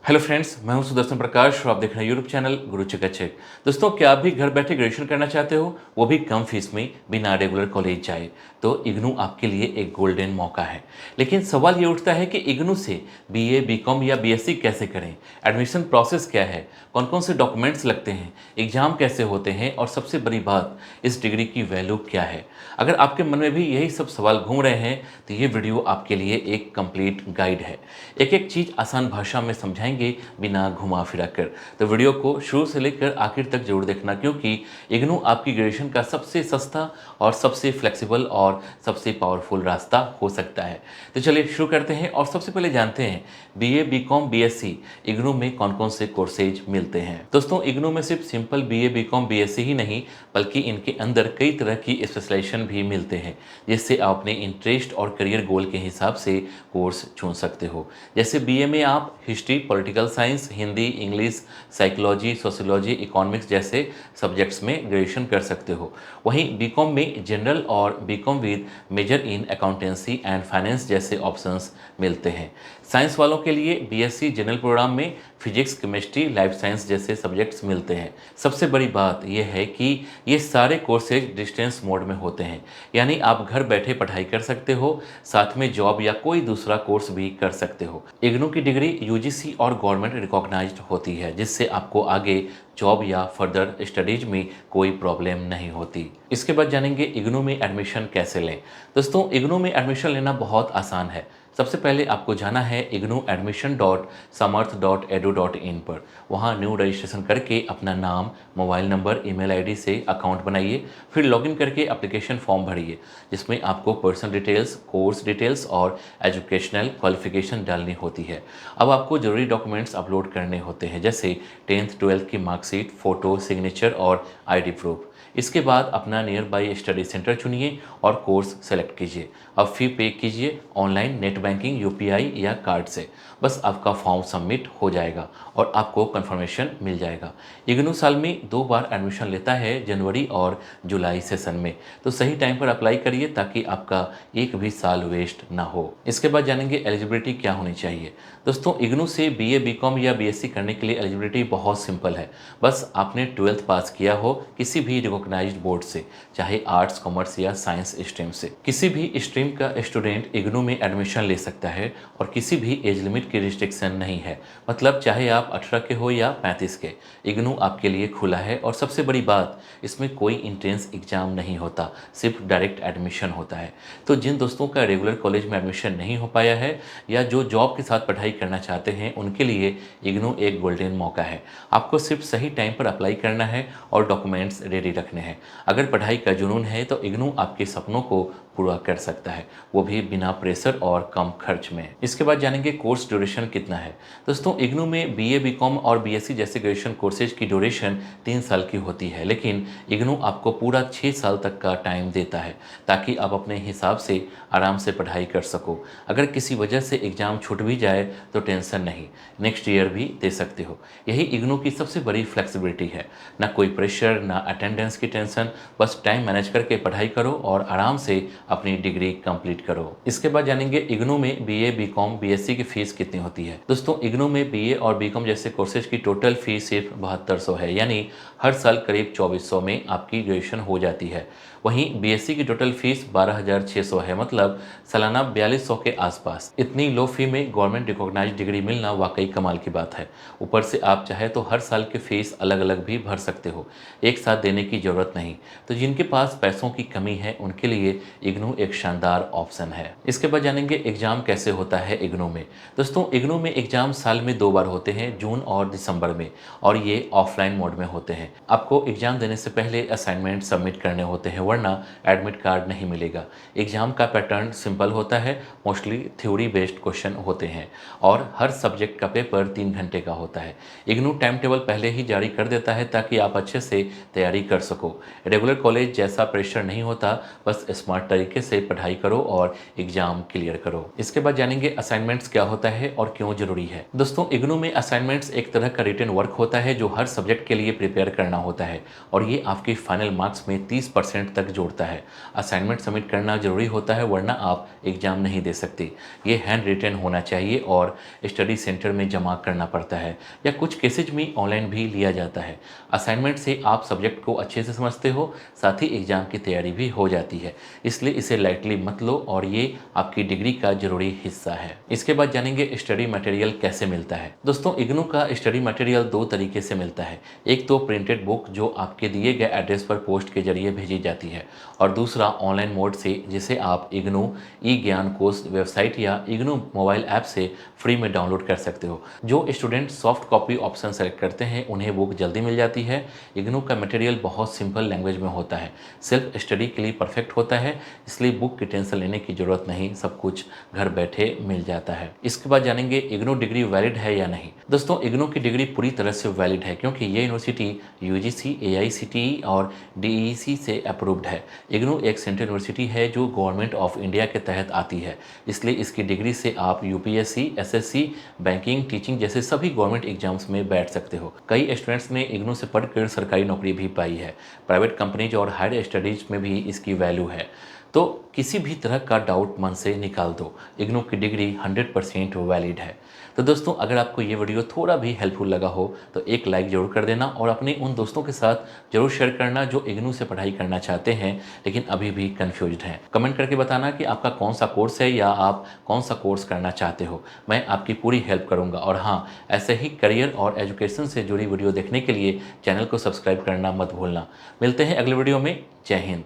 Hello friends, मैं हूं सुदर्शन प्रकाश और आप देख रहे हैं यूट्यूब चैनल गुरु चिकित्सक। दोस्तों, क्या आप भी घर बैठे ग्रेजुएशन करना चाहते हो, वो भी कम फीस में, बिना रेगुलर कॉलेज जाए? तो इग्नू आपके लिए एक गोल्डन मौका है। लेकिन सवाल ये उठता है कि इग्नू से बीए, बीकॉम या बीएससी कैसे करें? एडमिशन प्रोसेस क्या है? कौन कौन से डॉक्यूमेंट्स लगते हैं? एग्जाम कैसे होते हैं? और सबसे बड़ी बात, इस डिग्री की वैल्यू क्या है? अगर आपके मन में भी यही सब सवाल घूम रहे हैं तो ये वीडियो आपके लिए एक कंप्लीट गाइड है। एक एक चीज़ आसान भाषा में समझाएंगे, बिना घुमा फिरा कर। तो वीडियो को शुरू से लेकर आखिर तक जरूर देखना, क्योंकि इग्नू आपकी ग्रेजुएशन का सबसे सस्ता और सबसे फ्लेक्सिबल और सबसे पावरफुल रास्ता हो सकता है। तो चलिए शुरू करते हैं और सबसे पहले जानते हैं बीए, बीकॉम, बीएससी इग्नू में कौन कौन से कोर्सेज मिलते हैं। दोस्तों, इग्नू में सिर्फ सिंपल बीए, बीकॉम, बीएससी ही नहीं, बल्कि इनके अंदर कई तरह की स्पेशलाइजेशन भी मिलते हैं, जिससे आप अपने इंटरेस्ट और करियर गोल के हिसाब से कोर्स चुन सकते हो। जैसे बीए में आप history, political science, Hindi, English, psychology, sociology, economics जैसे सब्जेक्ट्स में ग्रेजुएशन कर सकते हो। वहीं बीकॉम में जनरल और BCom with major in accountancy and finance जैसे ऑप्शंस मिलते हैं। साइंस वालों के लिए बीएससी जनरल प्रोग्राम में फिजिक्स, केमिस्ट्री, लाइफ साइंस जैसे सब्जेक्ट्स मिलते हैं। सबसे बड़ी बात यह है कि ये सारे कोर्सेज डिस्टेंस मोड में होते हैं, यानी आप घर बैठे पढ़ाई कर सकते हो, साथ में जॉब या कोई दूसरा कोर्स भी कर सकते हो। इग्नू की डिग्री यूजीसी और गवर्नमेंट रिकॉग्नाइज्ड होती है, जिससे आपको आगे जॉब या फर्दर स्टडीज में कोई प्रॉब्लम नहीं होती। इसके बाद जानेंगे इग्नू में एडमिशन कैसे लें। दोस्तों, इग्नू में एडमिशन लेना बहुत आसान है। सबसे पहले आपको जाना है ignu.admission.samarth.edu.in पर। वहाँ न्यू रजिस्ट्रेशन करके अपना नाम, मोबाइल नंबर, ईमेल आईडी से अकाउंट बनाइए। फिर लॉगिन करके एप्लीकेशन फॉर्म भरिए, जिसमें आपको पर्सनल डिटेल्स, कोर्स डिटेल्स और एजुकेशनल क्वालिफिकेशन डालनी होती है। अब आपको जरूरी डॉक्यूमेंट्स अपलोड करने होते हैं, जैसे 10th 12th की मार्कशीट, फ़ोटो, सिग्नेचर और आईडी प्रूफ। इसके बाद अपना नियर बाई स्टडी सेंटर चुनिए और कोर्स सेलेक्ट कीजिए। अब फ़ी पे कीजिए ऑनलाइन, नेट बैंकिंग, यूपीआई या कार्ड से। बस आपका फॉर्म सबमिट हो जाएगा और आपको कंफर्मेशन मिल जाएगा। इग्नू साल में 2 बार एडमिशन लेता है, जनवरी और जुलाई सेशन में। तो सही टाइम पर अप्लाई करिए, ताकि आपका एक भी साल वेस्ट ना हो। इसके बाद जानेंगे एलिजिबिलिटी क्या होनी चाहिए। दोस्तों, इग्नू से बीए, बीकॉम या बीएससी करने के लिए एलिजिबिलिटी बहुत सिंपल है। बस आपने 12th पास किया हो किसी भी रिकॉग्नाइज्ड बोर्ड से, चाहे आर्ट्स, कॉमर्स या साइंस स्ट्रीम से। किसी भी स्ट्रीम का स्टूडेंट इग्नू में एडमिशन ले सकता है और किसी भी एज लिमिट की रिस्ट्रिक्शन नहीं है। मतलब चाहे आप 18 के हो या 35 के, इग्नू आपके लिए खुला है। और सबसे बड़ी बात, इसमें कोई इंट्रेंस एग्जाम नहीं होता, सिर्फ डायरेक्ट एडमिशन होता है। तो जिन दोस्तों का रेगुलर कॉलेज में एडमिशन नहीं हो पाया है या जो जॉब के साथ पढ़ाई करना चाहते हैं, उनके लिए इग्नू एक गोल्डन मौका है। आपको सिर्फ सही टाइम पर अप्लाई करना है और डॉक्यूमेंट्स रेडी रखने हैं। अगर पढ़ाई का जुनून है तो इग्नू आपके सपनों को पूरा कर सकता है, वो भी बिना प्रेशर और कम खर्च में। इसके बाद जानेंगे कोर्स ड्यूरेशन कितना है। दोस्तों, इग्नू में बीए, बीकॉम और बीएससी जैसे ग्रेजुएशन कोर्सेज की ड्यूरेशन 3 साल की होती है, लेकिन इग्नू आपको पूरा 6 साल तक का टाइम देता है, ताकि आप अपने हिसाब से आराम से पढ़ाई कर सको। अगर किसी वजह से एग्ज़ाम छूट भी जाए तो टेंशन नहीं, नेक्स्ट ईयर भी दे सकते हो। यही इग्नू की सबसे बड़ी फ्लेक्सिबिलिटी है। ना कोई प्रेशर, ना अटेंडेंस की टेंशन, बस टाइम मैनेज करके पढ़ाई करो और आराम से अपनी डिग्री कंप्लीट करो। इसके बाद जानेंगे इग्नू में बीए, बीकॉम, बीएससी की फीस कितनी होती है। दोस्तों, इग्नू में बीए और बीकॉम जैसे कोर्सेज की टोटल फीस सिर्फ 7200 है, यानी हर साल करीब 2400 में आपकी ग्रेजुएशन हो जाती है। वहीं बीएससी की टोटल फीस 12,600 है, मतलब सालाना 4200 के आसपास। इतनी लो फी में गवर्नमेंट रिकॉग्नाइज्ड डिग्री मिलना वाकई कमाल की बात है। ऊपर से आप चाहे तो हर साल की फीस अलग अलग भी भर सकते हो, एक साथ देने की ज़रूरत नहीं। तो जिनके पास पैसों की कमी है, उनके लिए इग्नू एक शानदार ऑप्शन है। इसके बाद जानेंगे एग्जाम कैसे होता है इग्नू में। दोस्तों, इग्नू में एग्जाम साल में 2 बार होते हैं, जून और दिसंबर में, और ये ऑफलाइन मोड में होते हैं। आपको एग्जाम देने से पहले असाइनमेंट सबमिट करने होते हैं, वरना एडमिट कार्ड नहीं मिलेगा। एग्जाम का पैटर्न सिंपल होता है, मोस्टली थ्योरी बेस्ड क्वेश्चन होते हैं और हर सब्जेक्ट का पेपर 3 घंटे का होता है। इग्नू टाइम टेबल पहले ही जारी कर देता है, ताकि आप अच्छे से तैयारी कर सको। रेगुलर कॉलेज जैसा प्रेशर नहीं होता, बस स्मार्ट तरीके तरीके से पढ़ाई करो और एग्जाम क्लियर करो। इसके बाद जानेंगे असाइनमेंट्स क्या होता है और क्यों जरूरी है। दोस्तों, इग्नू में असाइनमेंट्स एक तरह का रिटन वर्क होता है जो हर सब्जेक्ट के लिए प्रिपेयर करना होता है और ये आपके फाइनल मार्क्स में 30% तक जोड़ता है। असाइनमेंट सबमिट करना जरूरी होता है, वरना आप एग्जाम नहीं दे सकते। ये हैंड रिटन होना चाहिए और स्टडी सेंटर में जमा करना पड़ता है या कुछ केसेज में ऑनलाइन भी लिया जाता है। असाइनमेंट से आप सब्जेक्ट को अच्छे से समझते हो, साथ ही एग्जाम की तैयारी भी हो जाती है, इसलिए इसे लाइटली मत लो और ये आपकी डिग्री का जरूरी हिस्सा है। इसके बाद जानेंगे स्टडी मटेरियल कैसे मिलता है। दोस्तों, इग्नू का स्टडी मटेरियल दो तरीके से मिलता है। एक तो प्रिंटेड बुक जो आपके दिए गए एड्रेस पर पोस्ट के जरिए भेजी जाती है और दूसरा ऑनलाइन मोड से, जिसे आप इग्नू ई ज्ञान कोर्स वेबसाइट या इग्नू मोबाइल ऐप से फ्री में डाउनलोड कर सकते हो। जो student soft copy option select करते हैं उन्हें बुक जल्दी मिल जाती है। इग्नू का मटेरियल बहुत सिंपल लैंग्वेज में होता है, सेल्फ स्टडी के लिए परफेक्ट होता है, इसलिए बुक की टेंशन लेने की जरूरत नहीं, सब कुछ घर बैठे मिल जाता है। इसके बाद जानेंगे इग्नू डिग्री वैलिड है या नहीं। दोस्तों, इग्नू की डिग्री पूरी तरह से वैलिड है क्योंकि ये यूनिवर्सिटी यूजीसी, एआईसीटीई और डीईसी से अप्रूव्ड है। इग्नू एक सेंट्रल यूनिवर्सिटी है जो गवर्नमेंट ऑफ इंडिया के तहत आती है, इसलिए इसकी डिग्री से आप यूपीएससी, एसएससी, बैंकिंग, टीचिंग जैसे सभी गवर्नमेंट एग्जाम्स में बैठ सकते हो। कई स्टूडेंट्स ने इग्नू से पढ़कर सरकारी नौकरी भी पाई है। प्राइवेट कंपनीज और हायर स्टडीज में भी इसकी वैल्यू है। तो किसी भी तरह का डाउट मन से निकाल दो, इग्नू की डिग्री 100% वैलिड है। तो दोस्तों, अगर आपको ये वीडियो थोड़ा भी हेल्पफुल लगा हो तो एक लाइक ज़रूर कर देना और अपने उन दोस्तों के साथ ज़रूर शेयर करना जो इग्नू से पढ़ाई करना चाहते हैं लेकिन अभी भी कन्फ्यूज्ड हैं। कमेंट करके बताना कि आपका कौन सा कोर्स है या आप कौन सा कोर्स करना चाहते हो, मैं आपकी पूरी हेल्प करूँगा। और हाँ, ऐसे ही करियर और एजुकेशन से जुड़ी वीडियो देखने के लिए चैनल को सब्सक्राइब करना मत भूलना। मिलते हैं अगले वीडियो में। जय हिंद।